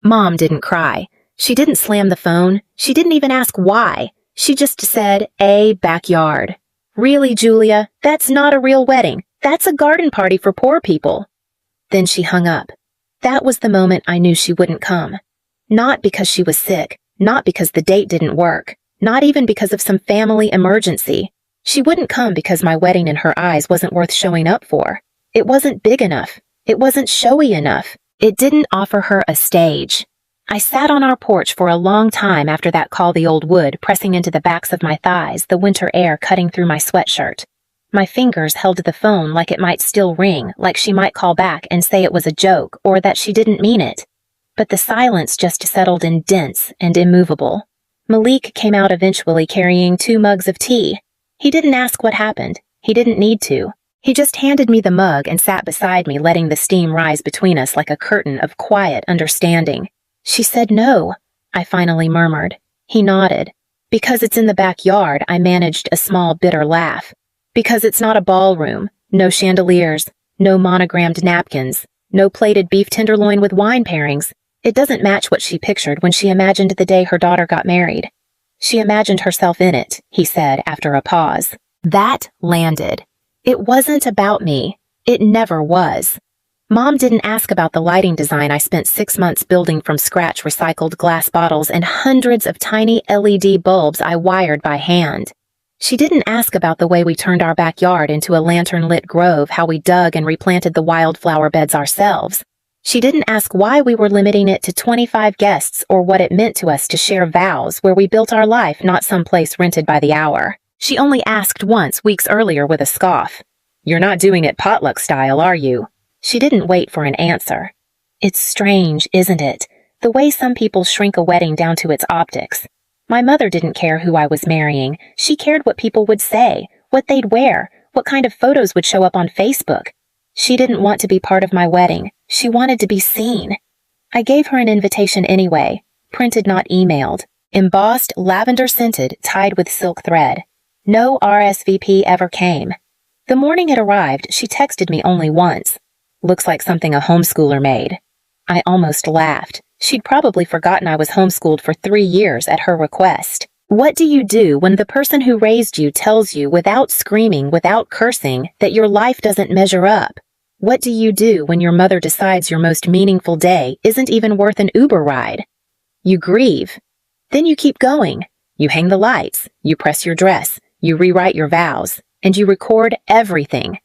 Mom didn't cry. She didn't slam the phone. She didn't even ask why. She just said, "A backyard." "Really, Julia? That's not a real wedding. That's a garden party for poor people." Then she hung up. That was the moment I knew she wouldn't come. Not because she was sick, not because the date didn't work, not even because of some family emergency. She wouldn't come because my wedding in her eyes wasn't worth showing up for. It wasn't big enough. It wasn't showy enough. It didn't offer her a stage. I sat on our porch for a long time after that Call the Old Wood, pressing into the backs of my thighs, the winter air cutting through my sweatshirt. My fingers held the phone like it might still ring, like she might call back and say it was a joke or that she didn't mean it. But the silence just settled in dense and immovable. Malik came out eventually carrying 2 mugs of tea. He didn't ask what happened. He didn't need to. He just handed me the mug and sat beside me, letting the steam rise between us like a curtain of quiet understanding. "She said no," I finally murmured. He nodded. "Because it's in the backyard," I managed a small bitter laugh. "Because it's not a ballroom. No chandeliers. No monogrammed napkins. No plated beef tenderloin with wine pairings. It doesn't match what she pictured when she imagined the day her daughter got married." "She imagined herself in it," he said after a pause. That landed. It wasn't about me. It never was. Mom didn't ask about the lighting design I spent 6 months building from scratch, recycled glass bottles and hundreds of tiny LED bulbs I wired by hand. She didn't ask about the way we turned our backyard into a lantern-lit grove, how we dug and replanted the wildflower beds ourselves. She didn't ask why we were limiting it to 25 guests or what it meant to us to share vows where we built our life, not some place rented by the hour. She only asked once weeks earlier with a scoff. "You're not doing it potluck style, are you?" She didn't wait for an answer. It's strange, isn't it? The way some people shrink a wedding down to its optics. My mother didn't care who I was marrying. She cared what people would say, what they'd wear, what kind of photos would show up on Facebook. She didn't want to be part of my wedding. She wanted to be seen. I gave her an invitation anyway, printed not emailed, embossed, lavender-scented, tied with silk thread. No RSVP ever came. The morning it arrived, she texted me only once. "Looks like something a homeschooler made." I almost laughed. She'd probably forgotten I was homeschooled for 3 years at her request. What do you do when the person who raised you tells you without screaming, without cursing, that your life doesn't measure up? What do you do when your mother decides your most meaningful day isn't even worth an Uber ride? You grieve. Then you keep going. You hang the lights. You press your dress. You rewrite your vows. And you record everything.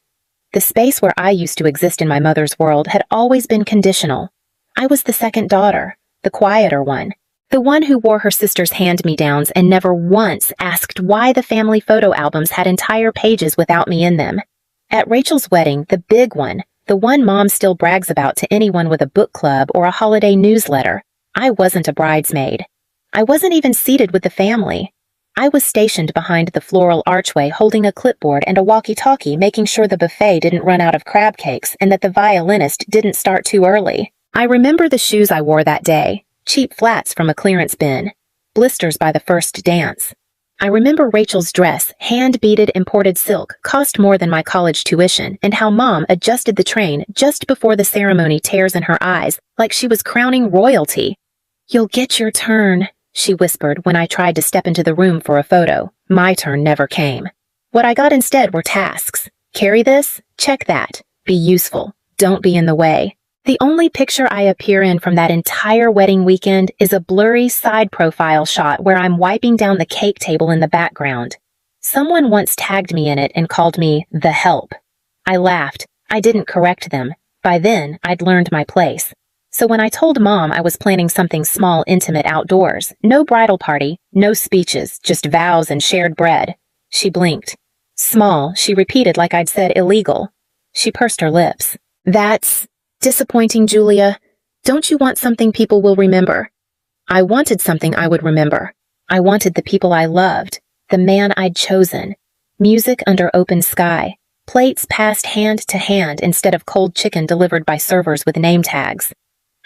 The space where I used to exist in my mother's world had always been conditional. I was the second daughter, the quieter one, the one who wore her sister's hand-me-downs and never once asked why the family photo albums had entire pages without me in them. At Rachel's wedding, the big one, the one Mom still brags about to anyone with a book club or a holiday newsletter, I wasn't a bridesmaid. I wasn't even seated with the family. I was stationed behind the floral archway holding a clipboard and a walkie-talkie, making sure the buffet didn't run out of crab cakes and that the violinist didn't start too early. I remember the shoes I wore that day, cheap flats from a clearance bin, blisters by the first dance. I remember Rachel's dress, hand-beaded imported silk, cost more than my college tuition, and how Mom adjusted the train just before the ceremony, tears in her eyes, like she was crowning royalty. "You'll get your turn," she whispered when I tried to step into the room for a photo. My turn never came. What I got instead were tasks. Carry this, check that, be useful, don't be in the way. The only picture I appear in from that entire wedding weekend is a blurry side profile shot where I'm wiping down the cake table in the background. Someone once tagged me in it and called me the help. I laughed. I didn't correct them. By then, I'd learned my place. So when I told Mom I was planning something small, intimate outdoors, no bridal party, no speeches, just vows and shared bread, she blinked. "Small," she repeated like I'd said illegal. She pursed her lips. "That's disappointing, Julia. Don't you want something people will remember?" I wanted something I would remember. I wanted the people I loved, the man I'd chosen. Music under open sky, plates passed hand to hand instead of cold chicken delivered by servers with name tags.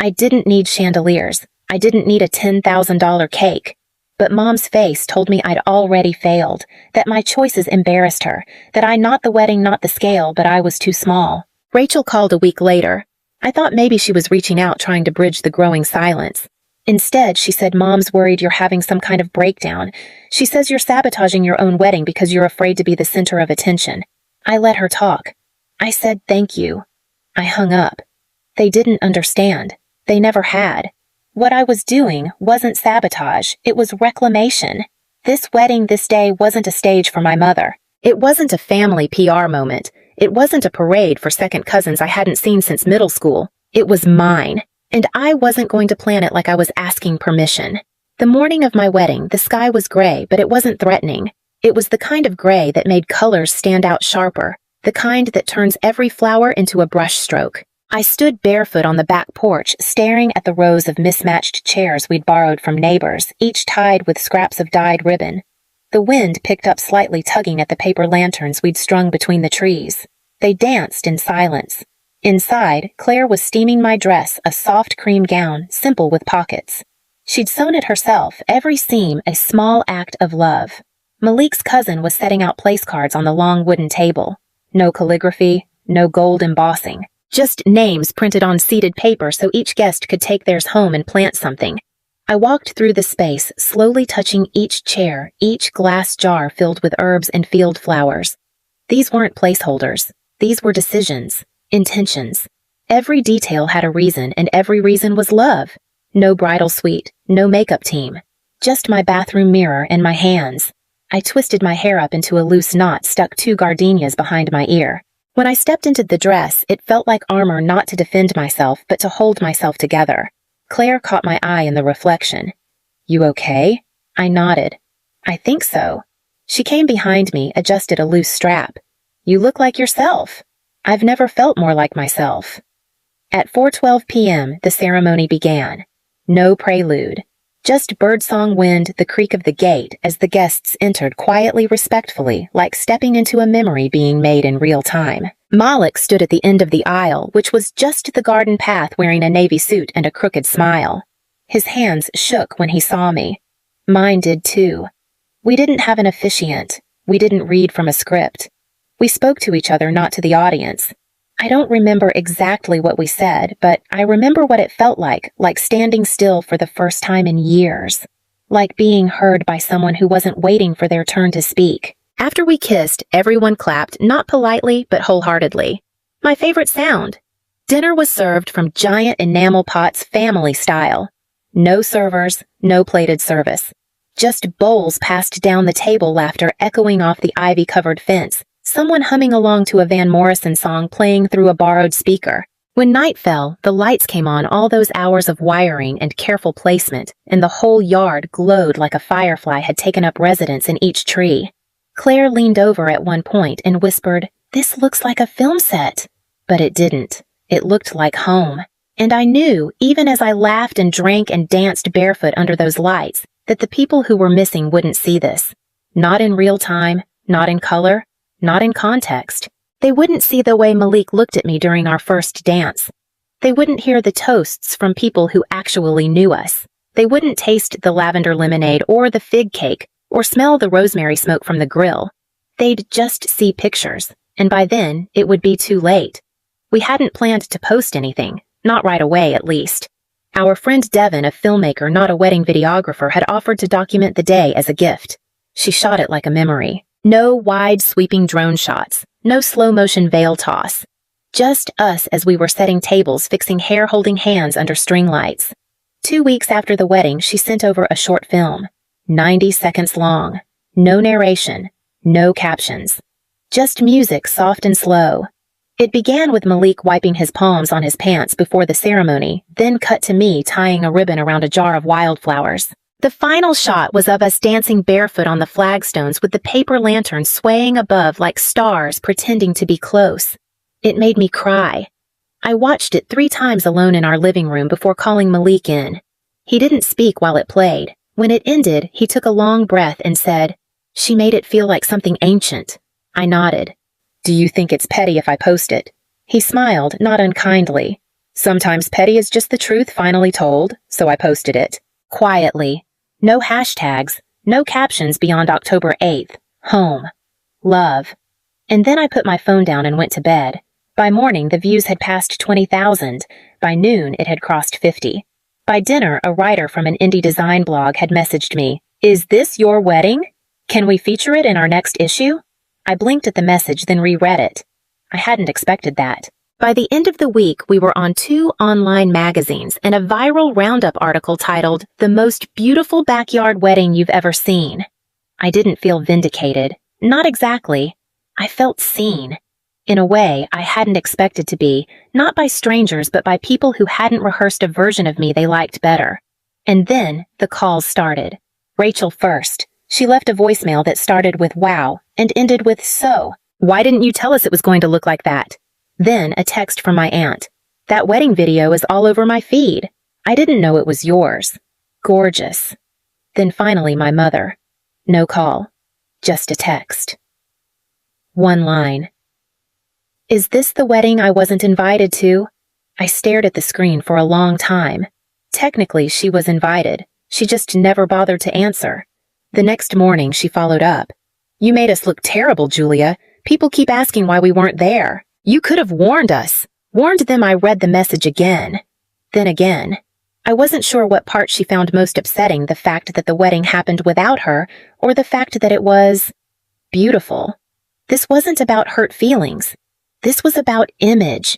I didn't need chandeliers. I didn't need a $10,000 cake. But Mom's face told me I'd already failed, that my choices embarrassed her, that not the wedding, not the scale, but I was too small. Rachel called a week later. I thought maybe she was reaching out trying to bridge the growing silence. Instead, she said Mom's worried you're having some kind of breakdown. She says you're sabotaging your own wedding because you're afraid to be the center of attention. I let her talk. I said thank you. I hung up. They didn't understand. They never had. What I was doing wasn't sabotage, it was reclamation. This wedding this day wasn't a stage for my mother. It wasn't a family PR moment. It wasn't a parade for second cousins I hadn't seen since middle school. It was mine. And I wasn't going to plan it like I was asking permission. The morning of my wedding, the sky was gray, but it wasn't threatening. It was the kind of gray that made colors stand out sharper, the kind that turns every flower into a brushstroke. I stood barefoot on the back porch, staring at the rows of mismatched chairs we'd borrowed from neighbors, each tied with scraps of dyed ribbon. The wind picked up slightly, tugging at the paper lanterns we'd strung between the trees. They danced in silence. Inside, Claire was steaming my dress, a soft cream gown, simple with pockets. She'd sewn it herself, every seam a small act of love. Malik's cousin was setting out place cards on the long wooden table. No calligraphy, no gold embossing. Just names printed on seeded paper so each guest could take theirs home and plant something. I walked through the space, slowly touching each chair, each glass jar filled with herbs and field flowers. These weren't placeholders. These were decisions, intentions. Every detail had a reason, and every reason was love. No bridal suite, no makeup team. Just my bathroom mirror and my hands. I twisted my hair up into a loose knot, stuck 2 gardenias behind my ear. When I stepped into the dress, it felt like armor, not to defend myself, but to hold myself together. Claire caught my eye in the reflection. "You okay?" I nodded. "I think so." She came behind me, adjusted a loose strap. "You look like yourself." I've never felt more like myself. At 4:12 p.m., the ceremony began. No prelude. Just birdsong wind, the creak of the gate as the guests entered quietly, respectfully, like stepping into a memory being made in real time. Malik stood at the end of the aisle, which was just the garden path, wearing a navy suit and a crooked smile. His hands shook when he saw me. Mine did too. We didn't have an officiant. We didn't read from a script. We spoke to each other, not to the audience. I don't remember exactly what we said, but I remember what it felt like standing still for the first time in years. Like being heard by someone who wasn't waiting for their turn to speak. After we kissed, everyone clapped, not politely, but wholeheartedly. My favorite sound. Dinner was served from giant enamel pots, family style. No servers, no plated service. Just bowls passed down the table, laughter echoing off the ivy-covered fence. Someone humming along to a Van Morrison song playing through a borrowed speaker. When night fell, the lights came on, all those hours of wiring and careful placement, and the whole yard glowed like a firefly had taken up residence in each tree. Claire leaned over at one point and whispered, "This looks like a film set." But it didn't. It looked like home. And I knew, even as I laughed and drank and danced barefoot under those lights, that the people who were missing wouldn't see this. Not in real time, not in color, not in context. They wouldn't see the way Malik looked at me during our first dance. They wouldn't hear the toasts from people who actually knew us. They wouldn't taste the lavender lemonade or the fig cake or smell the rosemary smoke from the grill. They'd just see pictures, and by then it would be too late. We hadn't planned to post anything, not right away at least. Our friend Devin, a filmmaker, not a wedding videographer, had offered to document the day as a gift. She shot it like a memory. No wide, sweeping drone shots. No slow-motion veil toss. Just us as we were setting tables, fixing hair, holding hands under string lights. 2 weeks after the wedding, she sent over a short film. 90 seconds long. No narration. No captions. Just music, soft and slow. It began with Malik wiping his palms on his pants before the ceremony, then cut to me tying a ribbon around a jar of wildflowers. The final shot was of us dancing barefoot on the flagstones with the paper lanterns swaying above like stars pretending to be close. It made me cry. I watched it 3 times alone in our living room before calling Malik in. He didn't speak while it played. When it ended, he took a long breath and said, "She made it feel like something ancient." I nodded. "Do you think it's petty if I post it?" He smiled, not unkindly. "Sometimes petty is just the truth finally told, so I posted it." Quietly. No hashtags, no captions beyond October 8th. Home. Love. And then I put my phone down and went to bed. By morning, the views had passed 20,000. By noon, it had crossed 50. By dinner, a writer from an indie design blog had messaged me, "Is this your wedding? Can we feature it in our next issue?" I blinked at the message, then reread it. I hadn't expected that. By the end of the week, we were on 2 online magazines and a viral roundup article titled, "The Most Beautiful Backyard Wedding You've Ever Seen." I didn't feel vindicated. Not exactly. I felt seen. In a way, I hadn't expected to be, not by strangers, but by people who hadn't rehearsed a version of me they liked better. And then, the calls started. Rachel first. She left a voicemail that started with "wow" and ended with "so. Why didn't you tell us it was going to look like that?" Then, a text from my aunt. "That wedding video is all over my feed. I didn't know it was yours. Gorgeous." Then finally, my mother. No call. Just a text. One line. "Is this the wedding I wasn't invited to?" I stared at the screen for a long time. Technically, she was invited. She just never bothered to answer. The next morning, she followed up. "You made us look terrible, Julia. People keep asking why we weren't there. You could have warned us." Warned them. I read the message again. Then again. I wasn't sure what part she found most upsetting, the fact that the wedding happened without her, or the fact that it was beautiful. This wasn't about hurt feelings. This was about image.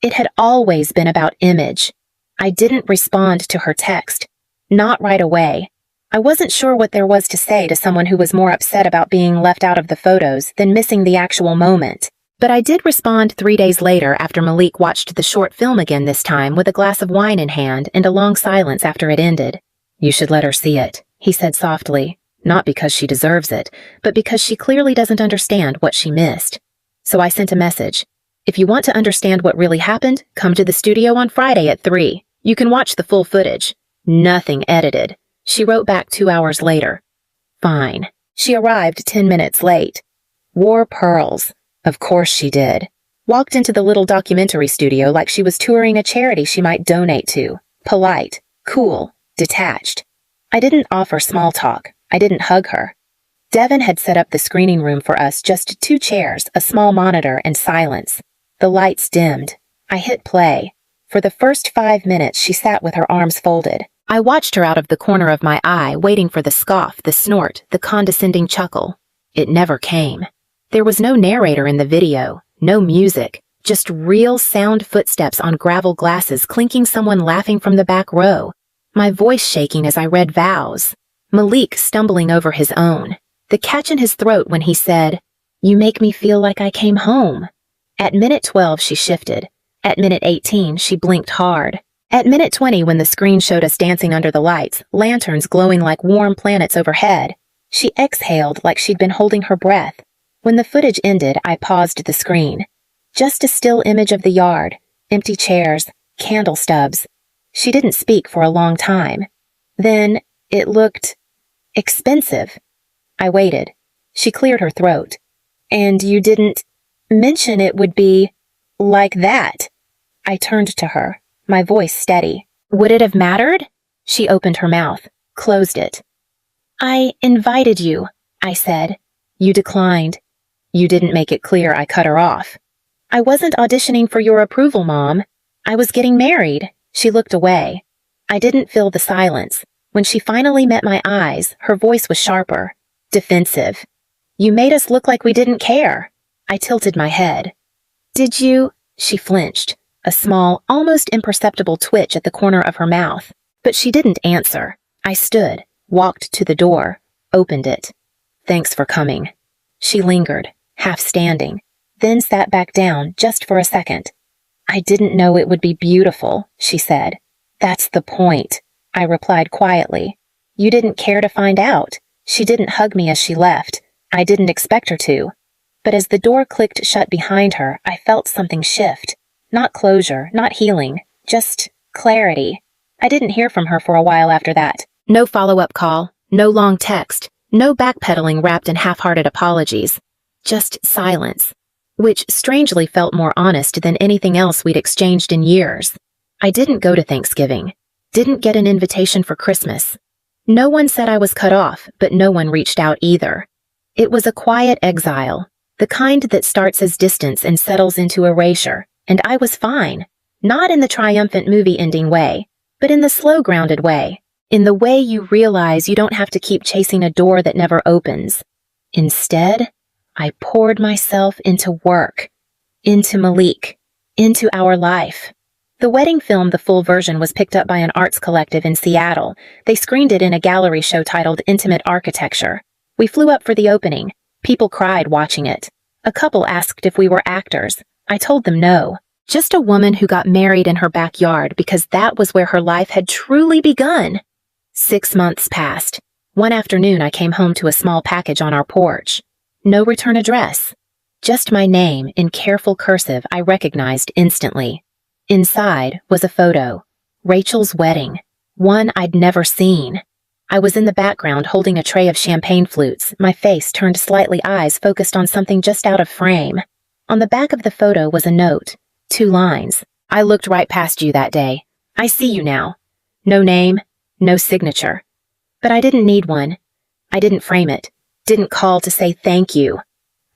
It had always been about image. I didn't respond to her text. Not right away. I wasn't sure what there was to say to someone who was more upset about being left out of the photos than missing the actual moment. But I did respond 3 days later after Malik watched the short film again, this time with a glass of wine in hand and a long silence after it ended. "You should let her see it," he said softly. "Not because she deserves it, but because she clearly doesn't understand what she missed." So I sent a message. "If you want to understand what really happened, come to the studio on Friday at 3. You can watch the full footage. Nothing edited." She wrote back 2 hours later. Fine. She arrived 10 minutes late. Wore pearls. Of course she did. Walked into the little documentary studio like she was touring a charity she might donate to. Polite, cool, detached. I didn't offer small talk. I didn't hug her. Devin had set up the screening room for us, just 2 chairs, a small monitor, and silence. The lights dimmed. I hit play. For the first 5 minutes, she sat with her arms folded. I watched her out of the corner of my eye, waiting for the scoff, the snort, the condescending chuckle. It never came. There was no narrator in the video, no music, just real sound footsteps on gravel glasses clinking, someone laughing from the back row. My voice shaking as I read vows. Malik stumbling over his own. The catch in his throat when he said, "You make me feel like I came home." At minute 12, she shifted. At minute 18, she blinked hard. At minute 20, when the screen showed us dancing under the lights, lanterns glowing like warm planets overhead, she exhaled like she'd been holding her breath. When the footage ended, I paused the screen. Just a still image of the yard, empty chairs, candle stubs. She didn't speak for a long time. Then, it looked expensive. I waited. She cleared her throat. "And you didn't mention it would be like that." I turned to her, my voice steady. "Would it have mattered?" She opened her mouth, closed it. "I invited you," I said. "You declined." "You didn't make it clear." I cut her off. "I wasn't auditioning for your approval, Mom. I was getting married." She looked away. I didn't feel the silence. When she finally met my eyes, her voice was sharper, defensive. "You made us look like we didn't care." I tilted my head. "Did you?" She flinched, a small, almost imperceptible twitch at the corner of her mouth. But she didn't answer. I stood, walked to the door, opened it. "Thanks for coming." She lingered, half standing, then sat back down just for a second. "I didn't know it would be beautiful," she said. "That's the point," I replied quietly. "You didn't care to find out." She didn't hug me as she left. I didn't expect her to. But as the door clicked shut behind her, I felt something shift. Not closure, not healing, just clarity. I didn't hear from her for a while after that. No follow-up call, no long text, no backpedaling wrapped in half-hearted apologies. Just silence, which strangely felt more honest than anything else we'd exchanged in years. I didn't go to Thanksgiving. Didn't get an invitation for Christmas. No one said I was cut off, but no one reached out either. It was a quiet exile, The kind that starts as distance and settles into erasure, and I was fine. Not in the triumphant movie ending way, but in the slow grounded way. In the way you realize you don't have to keep chasing a door that never opens. Instead, I poured myself into work, into Malik, into our life. The wedding film, the full version, was picked up by an arts collective in Seattle. They screened it in a gallery show titled Intimate Architecture. We flew up for the opening. People cried watching it. A couple asked if we were actors. I told them no. Just a woman who got married in her backyard because that was where her life had truly begun. 6 months passed. One afternoon I came home to a small package on our porch. No return address. Just my name in careful cursive I recognized instantly. Inside was a photo. Rachel's wedding. One I'd never seen. I was in the background holding a tray of champagne flutes, my face turned slightly, eyes focused on something just out of frame. On the back of the photo was a note. 2 lines. I looked right past you that day. I see you now. No name, no signature. But I didn't need one. I didn't frame it. Didn't call to say thank you.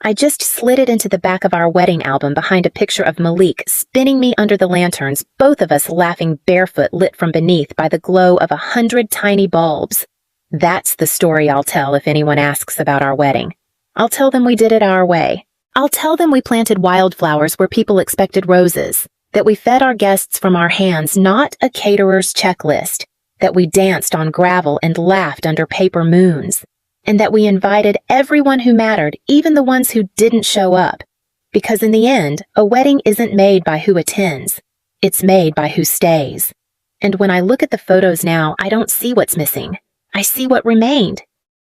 I just slid it into the back of our wedding album behind a picture of Malik spinning me under the lanterns, both of us laughing barefoot, lit from beneath by the glow of 100 tiny bulbs. That's the story I'll tell if anyone asks about our wedding. I'll tell them we did it our way. I'll tell them we planted wildflowers where people expected roses, that we fed our guests from our hands, not a caterer's checklist, that we danced on gravel and laughed under paper moons, and that we invited everyone who mattered, even the ones who didn't show up. Because in the end, a wedding isn't made by who attends. It's made by who stays. And when I look at the photos now, I don't see what's missing. I see what remained.